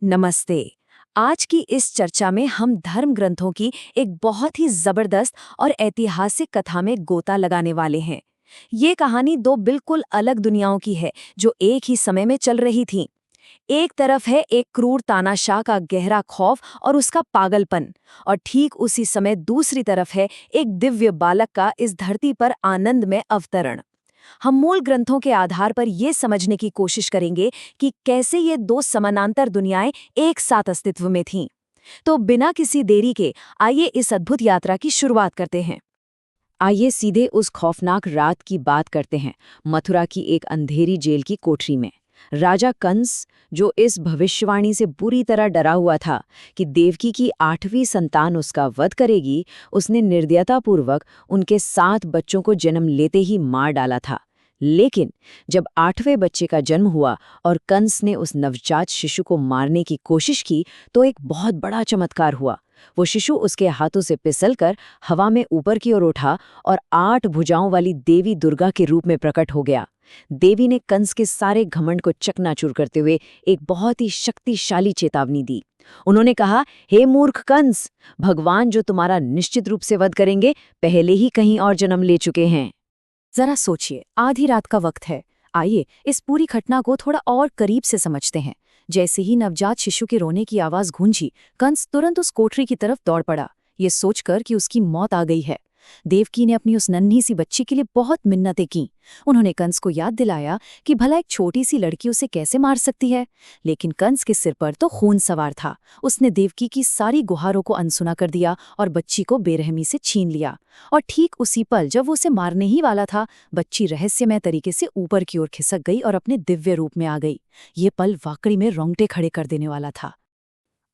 नमस्ते। आज की इस चर्चा में हम धर्म ग्रंथों की एक बहुत ही जबरदस्त और ऐतिहासिक कथा में गोता लगाने वाले हैं। ये कहानी दो बिल्कुल अलग दुनियाओं की है जो एक ही समय में चल रही थीं। एक तरफ है एक क्रूर तानाशाह का गहरा खौफ और उसका पागलपन, और ठीक उसी समय दूसरी तरफ है एक दिव्य बालक का इस धरती पर आनंद में अवतरण। हम मूल ग्रंथों के आधार पर ये समझने की कोशिश करेंगे कि कैसे ये दो समानांतर दुनियाएं एक साथ अस्तित्व में थीं। तो बिना किसी देरी के आइए इस अद्भुत यात्रा की शुरुआत करते हैं। आइए सीधे उस खौफनाक रात की बात करते हैं, मथुरा की एक अंधेरी जेल की कोठरी में। राजा कंस, जो इस भविष्यवाणी से बुरी तरह डरा हुआ था कि देवकी की 8वीं संतान उसका वध करेगी, उसने निर्दयतापूर्वक उनके 7 बच्चों को जन्म लेते ही मार डाला था। लेकिन जब 8वें बच्चे का जन्म हुआ और कंस ने उस नवजात शिशु को मारने की कोशिश की, तो एक बहुत बड़ा चमत्कार हुआ। वो शिशु उसके हाथों से फिसलकर हवा में ऊपर की ओर उठा और 8 भुजाओं वाली देवी दुर्गा के रूप में प्रकट हो गया। देवी ने कंस के सारे घमंड को चकनाचूर करते हुए एक बहुत ही शक्तिशाली चेतावनी दी। उन्होंने कहा, हे मूर्ख कंस, भगवान जो तुम्हारा निश्चित रूप से वध करेंगे, पहले ही कहीं और जन्म ले चुके हैं। जरा सोचिए, आधी रात का वक्त है। आइए इस पूरी घटना को थोड़ा और करीब से समझते हैं। जैसे ही नवजात शिशु के रोने की आवाज गूंजी, कंस तुरंत उस कोठरी की तरफ दौड़ पड़ा, ये सोचकर कि उसकी मौत आ गई है। देवकी ने अपनी उस नन्ही सी बच्ची के लिए बहुत मिन्नतें की। उन्होंने कंस को याद दिलाया कि भला एक छोटी सी लड़की उसे कैसे मार सकती है। लेकिन कंस के सिर पर तो खून सवार था। उसने देवकी की सारी गुहारों को अनसुना कर दिया और बच्ची को बेरहमी से छीन लिया। और ठीक उसी पल जब वो उसे मारने ही वाला था, बच्ची रहस्यमय तरीके से ऊपर की ओर खिसक गई और अपने दिव्य रूप में आ गई। ये पल वाकई में रोंगटे खड़े कर देने वाला था।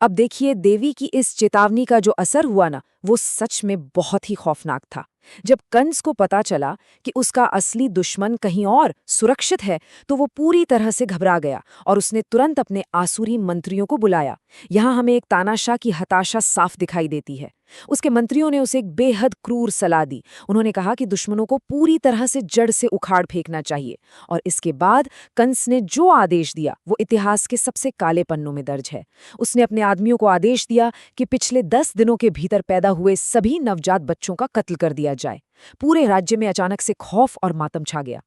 अब देखिए, देवी की इस चेतावनी का जो असर हुआ ना, वो सच में बहुत ही खौफनाक था। जब कंस को पता चला कि उसका असली दुश्मन कहीं और सुरक्षित है, तो वो पूरी तरह से घबरा गया और उसने तुरंत अपने आसुरी मंत्रियों को बुलाया। यहाँ हमें एक तानाशाह की हताशा साफ दिखाई देती है। उसके मंत्रियों ने उसे एक बेहद क्रूर सलाह दी। उन्होंने कहा कि दुश्मनों को पूरी तरह से जड़ से उखाड़ फेंकना चाहिए। और इसके बाद कंस ने जो आदेश दिया वो इतिहास के सबसे काले पन्नों में दर्ज है। उसने अपने आदमियों को आदेश दिया कि पिछले 10 दिनों के भीतर पैदा हुए सभी नवजात बच्चों का कत्ल कर दिया जाए। पूरे राज्य में अचानक से खौफ और मातम छा गया।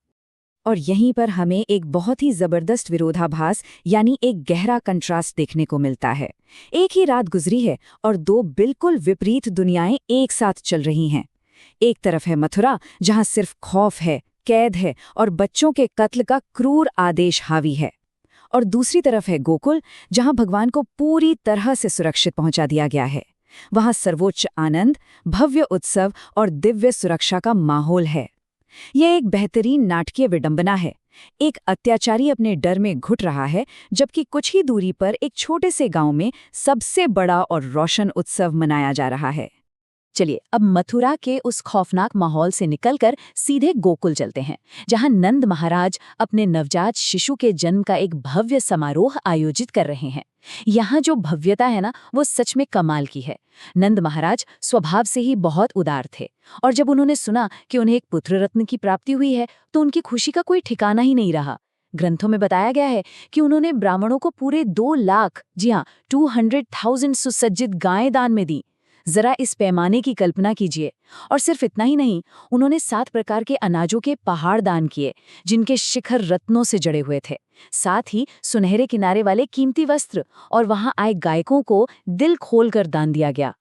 और यहीं पर हमें एक बहुत ही जबरदस्त विरोधाभास, यानी एक गहरा कंट्रास्ट देखने को मिलता है। एक ही रात गुजरी है और दो बिल्कुल विपरीत दुनियाएं एक साथ चल रही हैं। एक तरफ है मथुरा, जहां सिर्फ खौफ है, कैद है और बच्चों के कत्ल का क्रूर आदेश हावी है। और दूसरी तरफ है गोकुल, जहां भगवान को पूरी तरह से सुरक्षित पहुंचा दिया गया है। वहां सर्वोच्च आनंद, भव्य उत्सव और दिव्य सुरक्षा का माहौल है। यह एक बेहतरीन नाटकीय विडंबना है। एक अत्याचारी अपने डर में घुट रहा है, जबकि कुछ ही दूरी पर एक छोटे से गांव में सबसे बड़ा और रोशन उत्सव मनाया जा रहा है। चलिए अब मथुरा के उस खौफनाक माहौल से निकलकर सीधे गोकुल चलते हैं, जहां नंद महाराज अपने नवजात शिशु के जन्म का एक भव्य समारोह आयोजित कर रहे हैं। यहाँ जो भव्यता है ना, वो सच में कमाल की है। नंद महाराज स्वभाव से ही बहुत उदार थे, और जब उन्होंने सुना कि उन्हें एक पुत्र रत्न की प्राप्ति हुई है, तो उनकी खुशी का कोई ठिकाना ही नहीं रहा। ग्रंथों में बताया गया है कि उन्होंने ब्राह्मणों को पूरे 2 लाख, जी हाँ 200,000 सुसज्जित गायें दान में दी। जरा इस पैमाने की कल्पना कीजिए। और सिर्फ इतना ही नहीं, उन्होंने 7 प्रकार के अनाजों के पहाड़ दान किए, जिनके शिखर रत्नों से जड़े हुए थे। साथ ही सुनहरे किनारे वाले कीमती वस्त्र और वहां आए गायकों को दिल खोलकर दान दिया गया।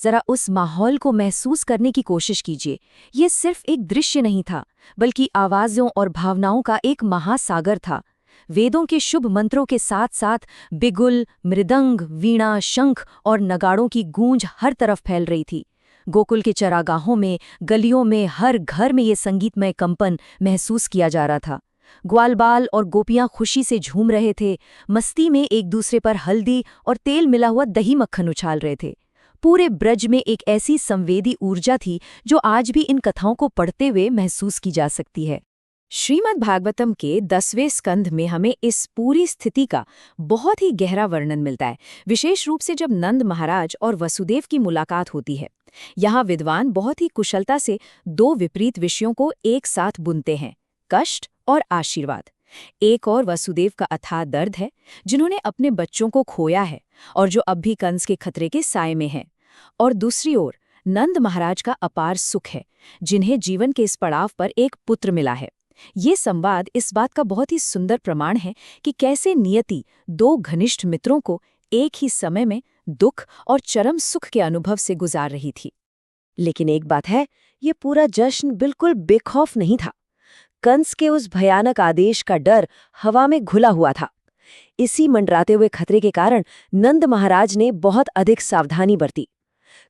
जरा उस माहौल को महसूस करने की कोशिश कीजिए। ये सिर्फ एक दृश्य नहीं था, बल्कि आवाज़ों और भावनाओं का एक महासागर था। वेदों के शुभ मंत्रों के साथ साथ बिगुल, मृदंग, वीणा, शंख और नगाड़ों की गूंज हर तरफ फैल रही थी। गोकुल के चरागाहों में, गलियों में, हर घर में ये संगीतमय कंपन महसूस किया जा रहा था। ग्वालबाल और गोपियां खुशी से झूम रहे थे, मस्ती में एक दूसरे पर हल्दी और तेल मिला हुआ दही मक्खन उछाल रहे थे। पूरे ब्रज में एक ऐसी संवेदी ऊर्जा थी जो आज भी इन कथाओं को पढ़ते हुए महसूस की जा सकती है। श्रीमद् भागवतम के 10वें स्कंध में हमें इस पूरी स्थिति का बहुत ही गहरा वर्णन मिलता है, विशेष रूप से जब नंद महाराज और वसुदेव की मुलाकात होती है। यहाँ विद्वान बहुत ही कुशलता से 2 विपरीत विषयों को एक साथ बुनते हैं, कष्ट और आशीर्वाद। एक और वसुदेव का अथाह दर्द है, जिन्होंने अपने बच्चों को खोया है और जो अब भी कंस के खतरे के साए में हैं। और दूसरी ओर नंद महाराज का अपार सुख है, जिन्हें जीवन के इस पड़ाव पर एक पुत्र मिला है। ये संवाद इस बात का बहुत ही सुंदर प्रमाण है कि कैसे नियति दो घनिष्ठ मित्रों को एक ही समय में दुख और चरम सुख के अनुभव से गुजार रही थी। लेकिन एक बात है, ये पूरा जश्न बिल्कुल बेखौफ नहीं था। कंस के उस भयानक आदेश का डर हवा में घुला हुआ था। इसी मंडराते हुए खतरे के कारण नंद महाराज ने बहुत अधिक सावधानी बरती।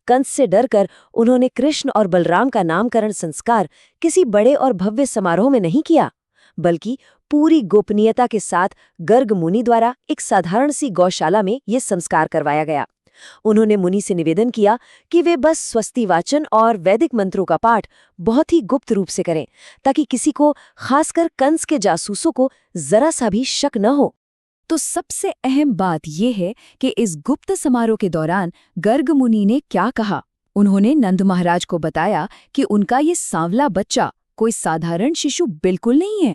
कंस से डरकर उन्होंने कृष्ण और बलराम का नामकरण संस्कार किसी बड़े और भव्य समारोह में नहीं किया, बल्कि पूरी गोपनीयता के साथ गर्ग मुनि द्वारा एक साधारण सी गौशाला में ये संस्कार करवाया गया। उन्होंने मुनि से निवेदन किया कि वे बस स्वस्ति वाचन और वैदिक मंत्रों का पाठ बहुत ही गुप्त रूप से करें, ताकि किसी को, खासकर कंस के जासूसों को, जरा सा भी शक न हो। तो सबसे अहम बात यह है कि इस गुप्त समारोह के दौरान गर्ग मुनि ने क्या कहा। उन्होंने नंद महाराज को बताया कि उनका ये सांवला बच्चा कोई साधारण शिशु बिल्कुल नहीं है।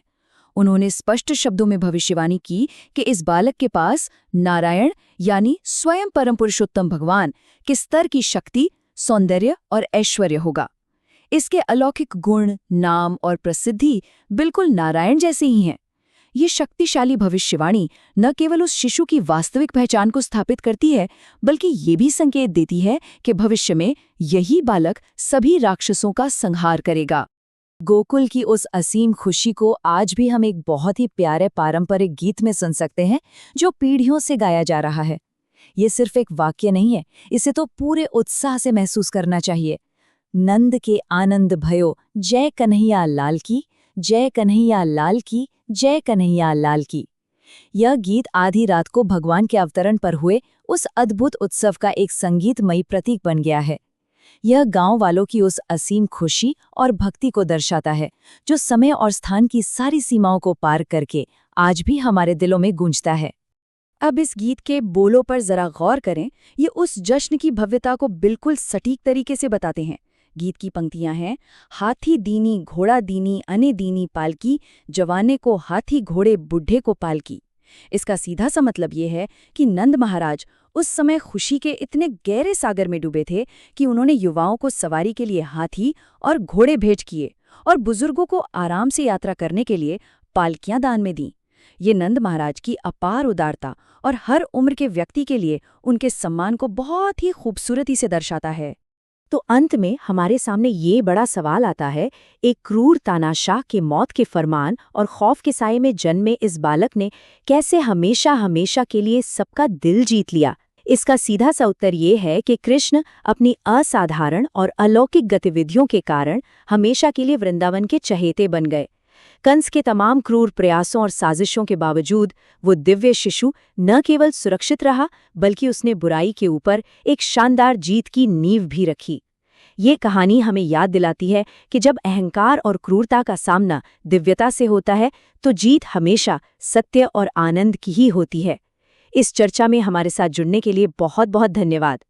उन्होंने स्पष्ट शब्दों में भविष्यवाणी की कि इस बालक के पास नारायण यानी स्वयं परम पुरुषोत्तम भगवान के स्तर की शक्ति, सौंदर्य और ऐश्वर्य होगा। इसके अलौकिक गुण, नाम और प्रसिद्धि बिल्कुल नारायण जैसे ही हैं। ये शक्तिशाली भविष्यवाणी न केवल उस शिशु की वास्तविक पहचान को स्थापित करती है, बल्कि ये भी संकेत देती है कि भविष्य में यही बालक सभी राक्षसों का संहार करेगा। गोकुल की उस असीम खुशी को आज भी हम एक बहुत ही प्यारे पारंपरिक गीत में सुन सकते हैं, जो पीढ़ियों से गाया जा रहा है। ये सिर्फ एक वाक्य नहीं है, इसे तो पूरे उत्साह से महसूस करना चाहिए। नंद के आनंद भयो, जय कन्हैया लाल की, जय कन्हैया लाल की, जय कन्हैया लाल की। यह गीत आधी रात को भगवान के अवतरण पर हुए उस अद्भुत उत्सव का एक संगीतमयी प्रतीक बन गया है। यह गांव वालों की उस असीम खुशी और भक्ति को दर्शाता है, जो समय और स्थान की सारी सीमाओं को पार करके आज भी हमारे दिलों में गूंजता है। अब इस गीत के बोलों पर जरा गौर करें। ये उस जश्न की भव्यता को बिल्कुल सटीक तरीके से बताते हैं। गीत की पंक्तियां हैं, हाथी दीनी घोड़ा दीनी अने दीनी पालकी, जवाने को हाथी घोड़े बुढ़े को पालकी। इसका सीधा सा मतलब ये है कि नंद महाराज उस समय खुशी के इतने गहरे सागर में डूबे थे कि उन्होंने युवाओं को सवारी के लिए हाथी और घोड़े भेंट किए और बुजुर्गों को आराम से यात्रा करने के लिए पालकियां दान में दी। ये नंद महाराज की अपार उदारता और हर उम्र के व्यक्ति के लिए उनके सम्मान को बहुत ही खूबसूरती से दर्शाता है। तो अंत में हमारे सामने ये बड़ा सवाल आता है, एक क्रूर तानाशाह के मौत के फरमान और खौफ के साए में जन्मे इस बालक ने कैसे हमेशा हमेशा के लिए सबका दिल जीत लिया? इसका सीधा सा उत्तर ये है कि कृष्ण अपनी असाधारण और अलौकिक गतिविधियों के कारण हमेशा के लिए वृंदावन के चहेते बन गए। कंस के तमाम क्रूर प्रयासों और साजिशों के बावजूद वो दिव्य शिशु न केवल सुरक्षित रहा, बल्कि उसने बुराई के ऊपर एक शानदार जीत की नींव भी रखी। ये कहानी हमें याद दिलाती है कि जब अहंकार और क्रूरता का सामना दिव्यता से होता है, तो जीत हमेशा सत्य और आनंद की ही होती है। इस चर्चा में हमारे साथ जुड़ने के लिए बहुत बहुत धन्यवाद।